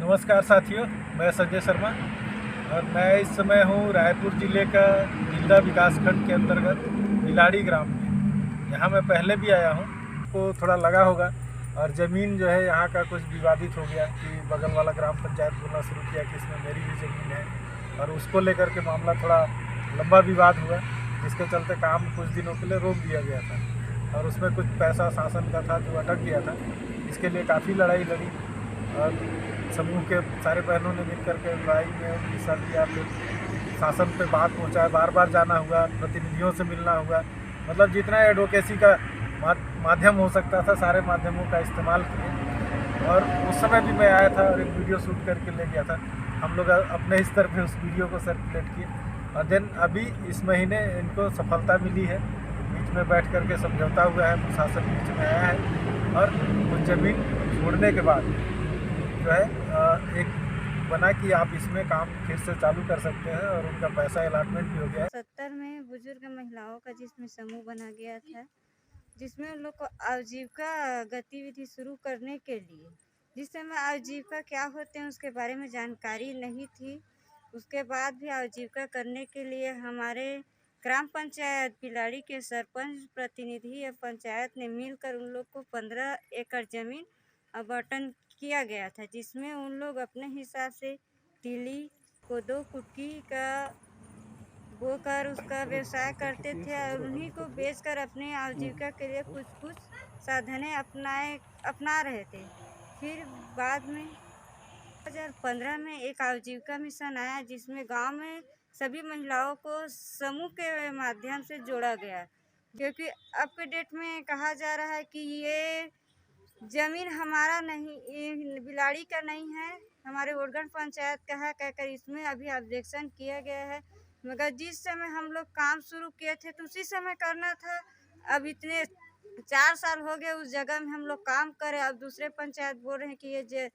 नमस्कार साथियों, मैं संजय शर्मा और मैं इस समय हूँ रायपुर ज़िले का जिंदा विकासखंड के अंतर्गत बिलाड़ी ग्राम में। यहाँ मैं पहले भी आया हूँ, को थोड़ा लगा होगा। और ज़मीन जो है यहाँ का कुछ विवादित हो गया कि बगल वाला ग्राम पंचायत बोलना शुरू किया कि इसमें मेरी भी ज़मीन है, और उसको लेकर के मामला थोड़ा लंबा विवाद हुआ, जिसके चलते काम कुछ दिनों के लिए रोक दिया गया था। और उसमें कुछ पैसा शासन का था जो अटक गया था, इसके लिए काफ़ी लड़ाई लड़ी और समूह के सारे बहनों ने मिल करके लड़ाई में हिस्सा लिया। फिर शासन पे बात पहुंचाए, बार बार जाना हुआ, प्रतिनिधियों से मिलना हुआ, मतलब जितना एडवोकेसी का माध्यम हो सकता था सारे माध्यमों का इस्तेमाल किए। और उस समय भी मैं आया था और एक वीडियो शूट करके ले गया था। हम लोग अपने स्तर पे उस वीडियो को सर्कुलेट किए और देन अभी इस महीने इनको सफलता मिली है। बीच में बैठ करके समझौता हुआ है, प्रशासन बीच में आया है और कुछ ज़मीन छोड़ने के बाद जो है एक बना कि आप इसमें काम फिर से चालू कर सकते हैं और उनका पैसा अलॉटमेंट भी हो गया है। 70 में बुजुर्ग महिलाओं का जिसमें समूह बना गया था, जिसमें उन लोग को आजीविका गतिविधि शुरू करने के लिए, जिस समय आजीविका क्या होते हैं उसके बारे में जानकारी नहीं थी। उसके बाद भी आजीविका करने के लिए हमारे ग्राम पंचायत बिलाड़ी के सरपंच प्रतिनिधि या पंचायत ने मिलकर उन लोग को 15 एकड़ जमीन आवंटन किया गया था, जिसमें उन लोग अपने हिसाब से तीली, कोदो, कुटकी का बोकर उसका व्यवसाय करते थे और उन्हीं को बेचकर अपने आजीविका के लिए कुछ कुछ साधनें अपना रहे थे। फिर बाद में 2015 में एक आजीविका मिशन आया, जिसमें गांव में सभी महिलाओं को समूह के माध्यम से जोड़ा गया, क्योंकि अब के डेट में कहा जा रहा है कि ये जमीन हमारा नहीं, ये बिलाड़ी का नहीं है, हमारे ओरगन पंचायत का है कहकर इसमें अभी ऑब्जेक्शन किया गया है। मगर जिस समय हम लोग काम शुरू किए थे तो उसी समय करना था। अब इतने 4 साल हो गए उस जगह में हम लोग काम करें, अब दूसरे पंचायत बोल रहे हैं कि ये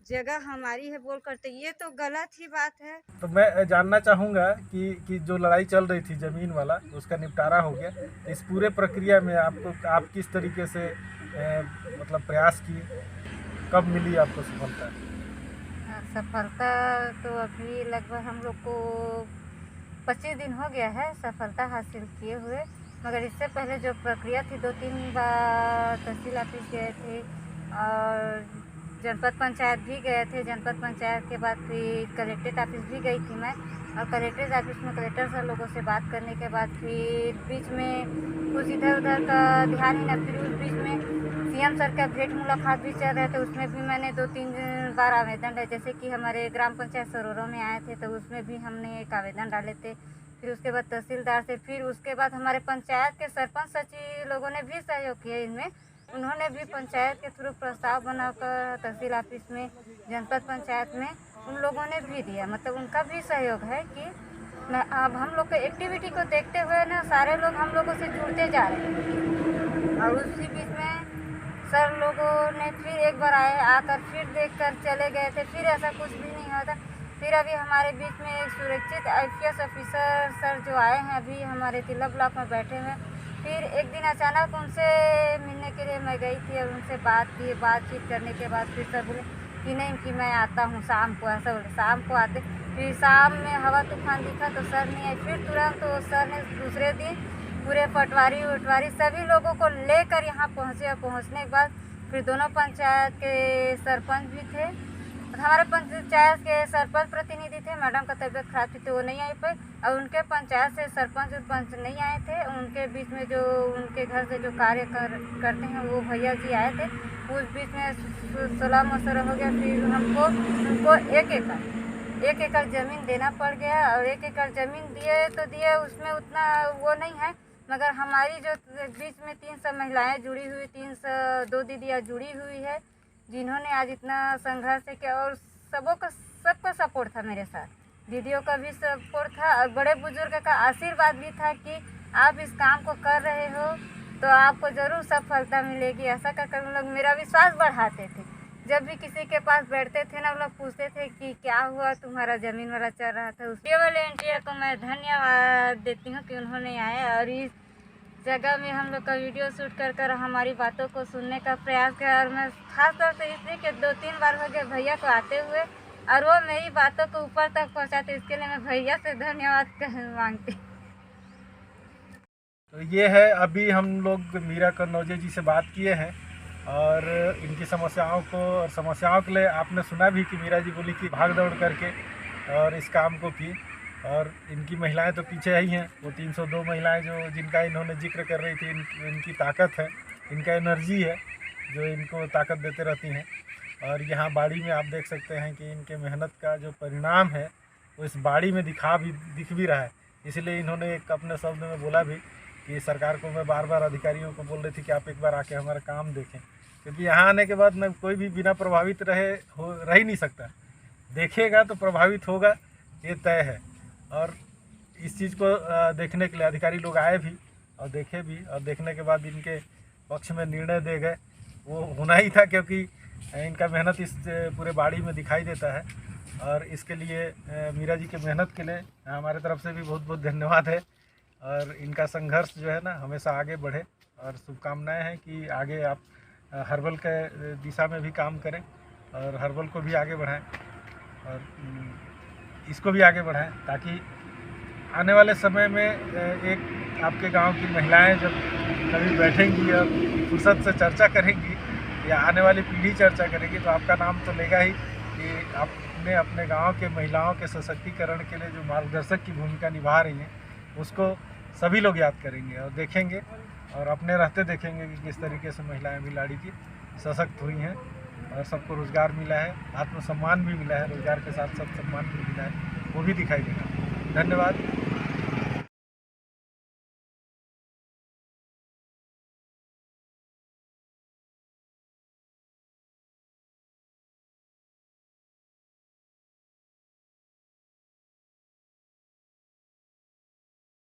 जगह हमारी है बोल करते, ये तो गलत ही बात है। तो मैं जानना चाहूँगा कि जो लड़ाई चल रही थी ज़मीन वाला, उसका निपटारा हो गया। इस पूरे प्रक्रिया में आप किस तरीके से मतलब प्रयास किए, कब मिली आपको सफलता? सफलता तो अभी लगभग हम लोग को 25 दिन हो गया है सफलता हासिल किए हुए। मगर इससे पहले जो प्रक्रिया थी, 2-3 बार तहसील ऑफिस गए थे और जनपद पंचायत भी गए थे। जनपद पंचायत के बाद फिर कलेक्ट्रेट ऑफिस भी गई थी मैं, और कलेक्ट्रेट ऑफिस में कलेक्टर सर लोगों से बात करने के बाद फिर बीच में कुछ इधर उधर का ध्यान ही न, फिर उस बीच में सीएम सर का भेंट मुलाकात भी चल रहे थे, उसमें भी मैंने 2-3 बार आवेदन डाले। जैसे कि हमारे ग्राम पंचायत सरोरों में आए थे तो उसमें भी हमने एक आवेदन डाले थे। फिर उसके बाद तहसीलदार से, फिर उसके बाद हमारे पंचायत के सरपंच सचिव लोगों ने भी सहयोग किया इसमें। उन्होंने भी पंचायत के थ्रू प्रस्ताव बनाकर तहसील ऑफिस में, जनपद पंचायत में उन लोगों ने भी दिया, मतलब उनका भी सहयोग है कि अब हम लोग के एक्टिविटी को देखते हुए ना सारे लोग हम लोगों से जुड़ते जा रहे हैं। और उसी बीच में सर लोगों ने फिर एक बार आए, आकर फिर देखकर चले गए थे, फिर ऐसा कुछ भी नहीं होता। फिर अभी हमारे बीच में एक सुरक्षित IPS ऑफिसर सर जो आए हैं, अभी हमारे तिल्ला ब्लॉक में बैठे हुए। फिर एक दिन अचानक उनसे मिलने के लिए मैं गई थी और उनसे बातचीत करने के बाद फिर सर बोले कि नहीं कि मैं आता हूँ शाम को, ऐसा बोले। शाम को आते, फिर शाम में हवा तूफान दिखा तो सर नहीं आए। फिर तुरंत तो सर ने दूसरे दिन पूरे पटवारी उटवारी सभी लोगों को लेकर यहाँ पहुँचे, और पहुँचने के बाद फिर दोनों पंचायत के सरपंच भी थे। हमारे पंचायत के सरपंच प्रतिनिधि थे, मैडम का तबीयत खराब थी तो वो नहीं आ पाए, और उनके पंचायत से सरपंच पंच नहीं आए थे। उनके बीच में जो उनके घर से जो कार्य करते हैं वो भैया जी आए थे। उस बीच में सलाह मशवरा हो गया। फिर उनको एक एकड़ ज़मीन देना पड़ गया, और 1 एकड़ ज़मीन दिए, उसमें उतना वो नहीं है। मगर हमारी जो बीच में 300 महिलाएं जुड़ी हुई, 302 दीदियाँ जुड़ी हुई है, जिन्होंने आज इतना संघर्ष किया, और सबका सपोर्ट था मेरे साथ। दीदियों का भी सपोर्ट था और बड़े बुजुर्ग का आशीर्वाद भी था कि आप इस काम को कर रहे हो तो आपको ज़रूर सफलता मिलेगी। ऐसा कर हम लोग मेरा विश्वास बढ़ाते थे। जब भी किसी के पास बैठते थे ना, वो लोग पूछते थे कि क्या हुआ, तुम्हारा ज़मीन वाला चल रहा था। उसके वॉलेंटियर को मैं धन्यवाद देती हूँ कि उन्होंने आया और इस जगह में हम लोग का वीडियो शूट कर हमारी बातों को सुनने का प्रयास किया। और मैं खास तौर से इसलिए कि 2-3 बार हो गए भैया को आते हुए, और वो मेरी बातों को ऊपर तक पहुंचाते, इसके लिए मैं भैया से धन्यवाद मांगती। तो ये है, अभी हम लोग मीरा कन्नौजे जी से बात किए हैं और इनकी समस्याओं को और समस्याओं के लिए आपने सुना भी कि मीरा जी बोली कि भाग दौड़ करके और इस काम को की। और इनकी महिलाएं तो पीछे ही हैं, वो 302 महिलाएं जो जिनका इन्होंने जिक्र कर रही थी, इनकी ताकत है, इनका एनर्जी है जो इनको ताकत देते रहती हैं। और यहाँ बाड़ी में आप देख सकते हैं कि इनके मेहनत का जो परिणाम है वो इस बाड़ी में दिख भी रहा है। इसलिए इन्होंने एक अपने शब्द में बोला भी कि सरकार को मैं बार बार अधिकारियों को बोल रही थी कि आप एक बार आके हमारा काम देखें, क्योंकि यहाँ आने के बाद मैं कोई भी बिना प्रभावित रह ही नहीं सकता। देखेगा तो प्रभावित होगा, ये तय है। और इस चीज़ को देखने के लिए अधिकारी लोग आए भी और देखे भी, और देखने के बाद इनके पक्ष में निर्णय दे गए। वो होना ही था, क्योंकि इनका मेहनत इस पूरे बाड़ी में दिखाई देता है। और इसके लिए मीरा जी के मेहनत के लिए हमारे तरफ से भी बहुत बहुत धन्यवाद है। और इनका संघर्ष जो है ना हमेशा आगे बढ़े, और शुभकामनाएं हैं कि आगे आप हर्बल के दिशा में भी काम करें और हर्बल को भी आगे बढ़ाएं और इसको भी आगे बढ़ाएं, ताकि आने वाले समय में एक आपके गांव की महिलाएं जब कभी बैठेंगी और फुर्सत से चर्चा करेंगी या आने वाली पीढ़ी चर्चा करेगी, तो आपका नाम तो लेगा ही कि आपने अपने गांव के महिलाओं के सशक्तिकरण के लिए जो मार्गदर्शक की भूमिका निभा रही हैं, उसको सभी लोग याद करेंगे और देखेंगे, और अपने रहते देखेंगे कि किस तरीके से महिलाएं बिलाड़ी की सशक्त हुई हैं और सबको रोज़गार मिला है, आत्मसम्मान भी मिला है, रोज़गार के साथ साथ सम्मान भी मिला है, वो भी दिखाई देगा। धन्यवाद।